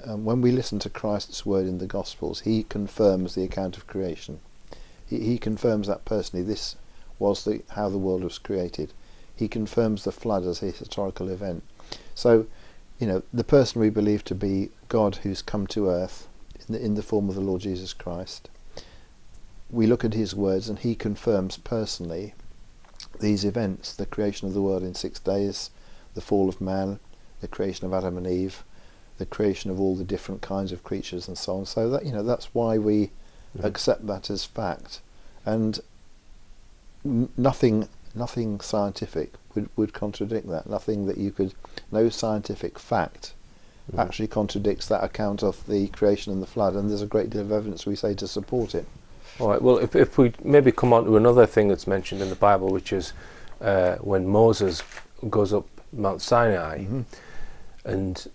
when we listen to Christ's word in the Gospels, he confirms the account of creation. He confirms that personally. This was how the world was created. He confirms the flood as a historical event. So, the person we believe to be God who's come to earth in the form of the Lord Jesus Christ, we look at his words and he confirms personally these events: the creation of the world in 6 days, the fall of man, the creation of Adam and Eve, the creation of all the different kinds of creatures and so on. So that that's why we accept that as fact, and nothing scientific would contradict that. Nothing that no scientific fact actually contradicts that account of the creation and the flood, and there's a great deal of evidence, we say, to support it. All right, well, if we maybe come on to another thing that's mentioned in the Bible, which is when Moses goes up Mount Sinai, and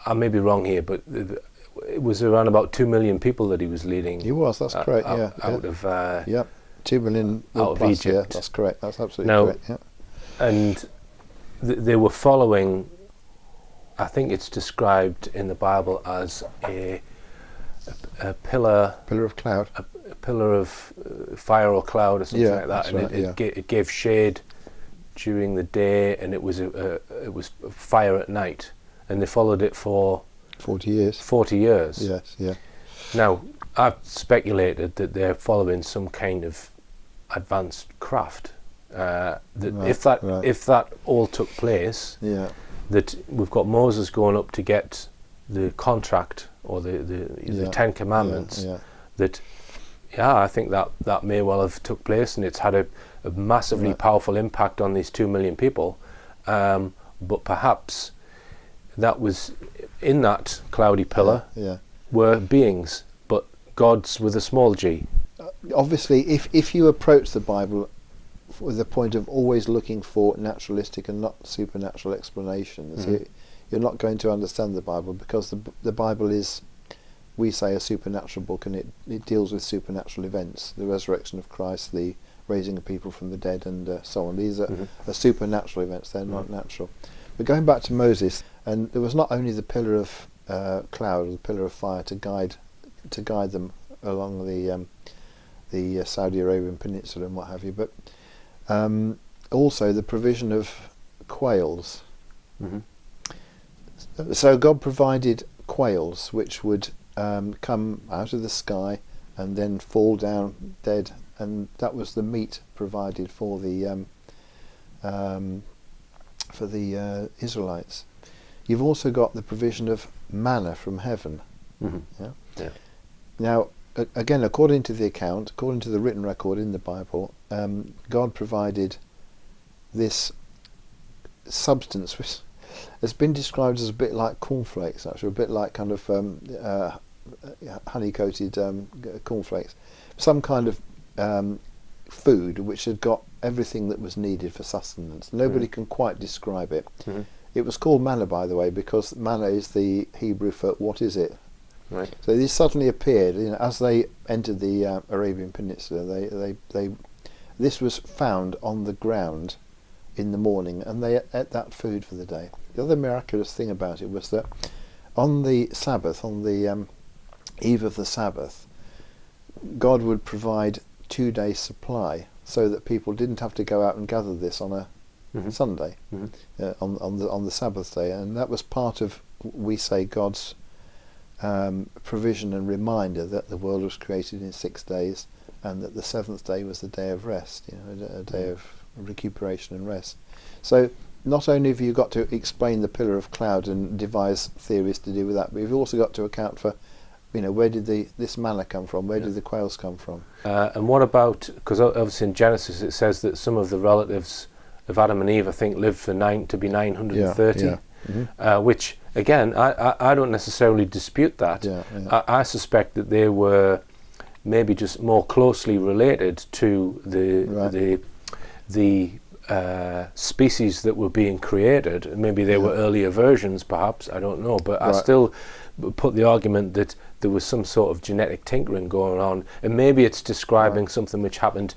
I may be wrong here, but it was around about 2 million people that he was leading. He was, that's correct, out of 2 million out of plus, Egypt. Yeah, that's correct, that's absolutely correct. Yeah. And they were following, I think it's described in the Bible as a pillar of cloud, a pillar of fire or cloud or something like that, and right, it gave shade during the day, and it was fire at night, and they followed it for 40 years. 40 years. Yes, yeah. Now, I've speculated that they're following some kind of advanced craft. If that all took place, that we've got Moses going up to get the contract or the 10 Commandments. That, I think that may well have took place, and it's had a massively powerful impact on these 2 million people. But perhaps that was in that cloudy pillar were beings, but gods with a small g. Obviously, if you approach the Bible with the point of always looking for naturalistic and not supernatural explanations, you're not going to understand the Bible, because the Bible is, we say, a supernatural book, and it deals with supernatural events, the resurrection of Christ, the raising of people from the dead, and so on. These are supernatural events, they're not natural. But going back to Moses, and there was not only the pillar of cloud or the pillar of fire to guide them along the Saudi Arabian Peninsula and what have you, but also the provision of quails. So God provided quails which would come out of the sky and then fall down dead, and that was the meat provided for the Israelites. You've also got the provision of manna from heaven. Now, again, according to the account, according to the written record in the Bible, God provided this substance which has been described as a bit like cornflakes, actually, a bit like kind of honey-coated cornflakes, some kind of food which had got everything that was needed for sustenance. Nobody can quite describe it. It was called manna, by the way, because manna is the Hebrew for what is it. Right. So this suddenly appeared, as they entered the Arabian Peninsula. This was found on the ground in the morning, and they ate that food for the day. The other miraculous thing about it was that on the Sabbath, on the eve of the Sabbath, God would provide 2 days' supply, so that people didn't have to go out and gather this on a Sunday, on the Sabbath day, and that was part of, we say, God's provision and reminder that the world was created in 6 days, and that the seventh day was the day of rest, a day of recuperation and rest. So not only have you got to explain the pillar of cloud and devise theories to do with that, but you've also got to account for, where did this manna come from? Where did the quails come from? And what about, because obviously in Genesis it says that some of the relatives of Adam and Eve, I think, lived to be 930, which, again, I don't necessarily dispute that. I suspect that they were maybe just more closely related to the species that were being created. Maybe they were earlier versions, perhaps, I don't know, but I still put the argument that there was some sort of genetic tinkering going on, and maybe it's describing something which happened,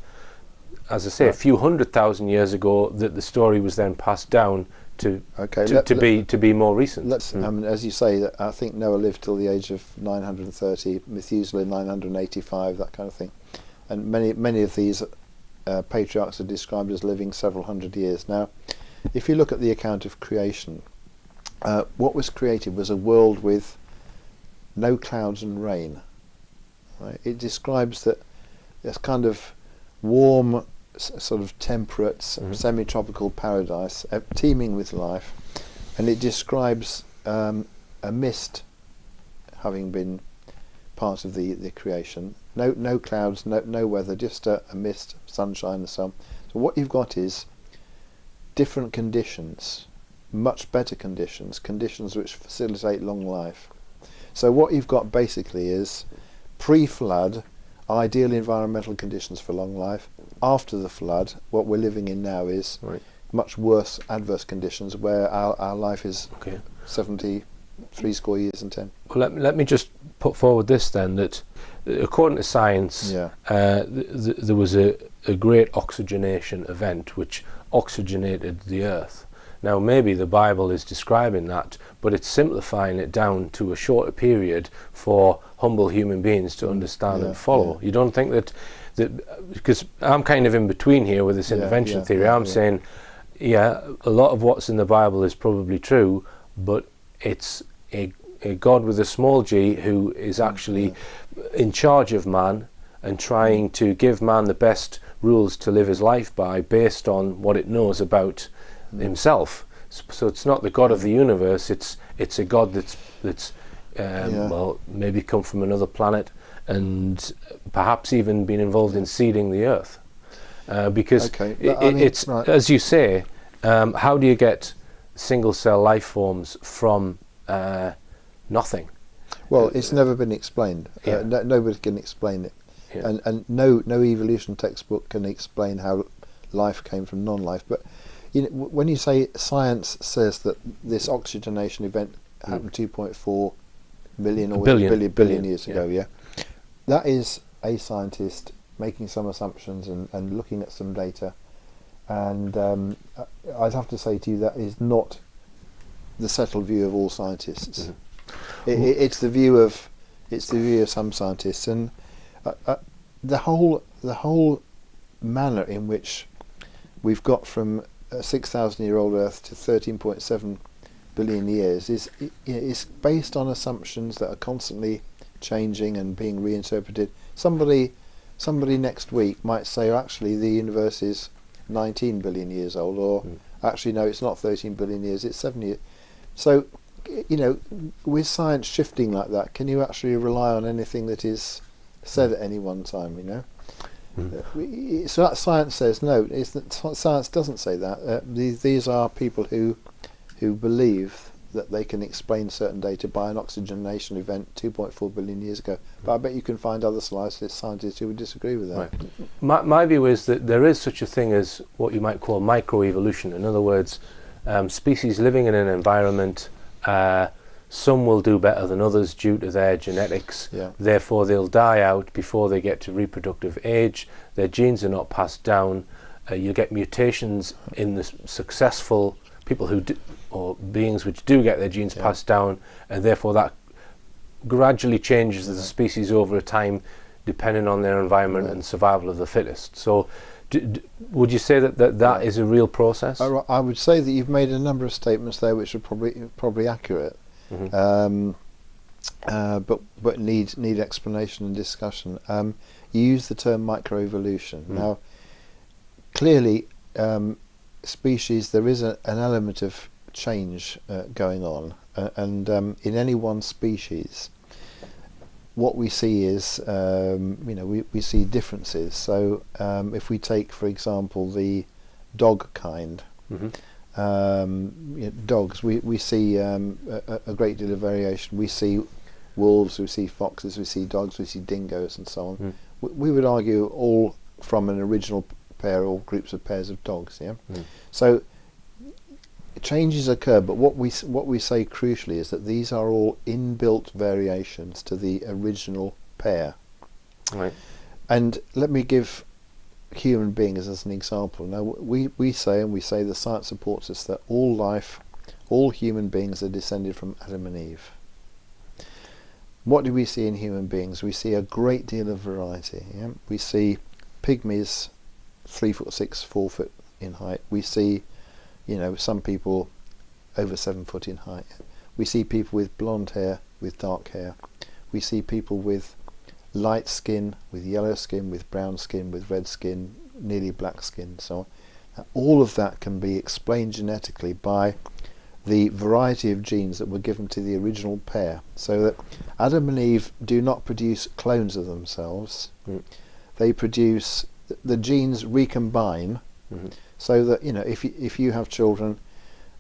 as I say, a few 100,000 years ago, that the story was then passed down to be more recent. As you say, that I think Noah lived till the age of 930, Methuselah 985, that kind of thing, and many of these patriarchs are described as living several hundred years. Now, if you look at the account of creation, what was created was a world with no clouds and rain. Right? It describes that this kind of warm, sort of temperate, semi-tropical paradise, teeming with life, and it describes a mist having been part of the creation. No clouds, no weather, just a mist, sunshine and so on. So what you've got is different conditions, much better conditions which facilitate long life. So what you've got basically is pre-flood, ideal environmental conditions for long life. After the flood, what we're living in now is much worse adverse conditions where our life is 73 score years and 10. Well, let me just put forward this then, that according to science, there was a great oxygenation event which oxygenated the earth. Now maybe the Bible is describing that, but it's simplifying it down to a shorter period for humble human beings to understand and follow. You don't think that because I'm kind of in between here with this intervention theory. I'm saying, a lot of what's in the Bible is probably true, but it's a God with a small g who is actually in charge of man and trying to give man the best rules to live his life by based on what it knows about himself. So it's not the God of the universe, it's a God that's well, maybe come from another planet and perhaps even been involved in seeding the earth, because it's as you say, how do you get single cell life forms from nothing? Well, it's never been explained. Nobody can explain it, and no evolution textbook can explain how life came from non-life. But when you say science says that this oxygenation event happened 2.4 million or billion years ago, that is a scientist making some assumptions and looking at some data, and I'd have to say to you that is not the settled view of all scientists. It's the view of some scientists, and the whole manner in which we've got from a 6,000-year-old Earth to 13.7 billion years is based on assumptions that are constantly changing and being reinterpreted. Somebody next week might say, actually, the universe is 19 billion years old, or actually, no, it's not 13 billion years, it's 7 years. So, with science shifting like that, can you actually rely on anything that is said at any one time, So that science says no. Science doesn't say that. These are people who believe that they can explain certain data by an oxygenation event 2.4 billion years ago. But I bet you can find other scientists who would disagree with that. Right. My view is that there is such a thing as what you might call microevolution. In other words, species living in an environment, some will do better than others due to their genetics. Therefore, they'll die out before they get to reproductive age. Their genes are not passed down. You get mutations in the successful people or beings which do get their genes passed down, and therefore that gradually changes the species over time, depending on their environment and survival of the fittest. So, would you say that is a real process? I would say that you've made a number of statements there which are probably accurate. But need explanation and discussion. You use the term microevolution. Now, clearly, species, there is an element of change going on, and in any one species, what we see is, we see differences. So, if we take, for example, the dog kind. Dogs, we see a great deal of variation. We see wolves, we see foxes, we see dogs, we see dingoes and so on. We would argue all from an original pair or groups of pairs of dogs. So changes occur, but what we say crucially is that these are all inbuilt variations to the original pair. And let me give human beings as an example. Now we say, and we say the science supports us, that all life, all human beings are descended from Adam and Eve. What do we see in human beings? We see a great deal of variety. Yeah? We see pygmies 3'6", 4 foot in height. We see, some people over 7 foot in height. We see people with blonde hair, with dark hair. We see people with light skin, with yellow skin, with brown skin, with red skin, nearly black skin, so on. Now, all of that can be explained genetically by the variety of genes that were given to the original pair, so that Adam and Eve do not produce clones of themselves. They produce, the genes recombine, so that if you have children,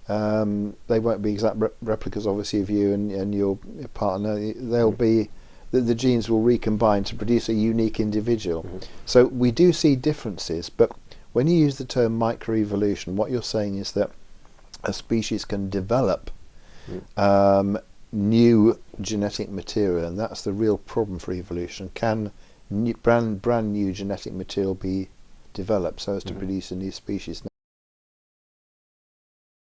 they won't be exact replicas obviously of you and your partner. They'll be, the genes will recombine to produce a unique individual. So we do see differences, but when you use the term microevolution, what you're saying is that a species can develop new genetic material, and that's the real problem for evolution. Can brand new genetic material be developed so as to produce a new species?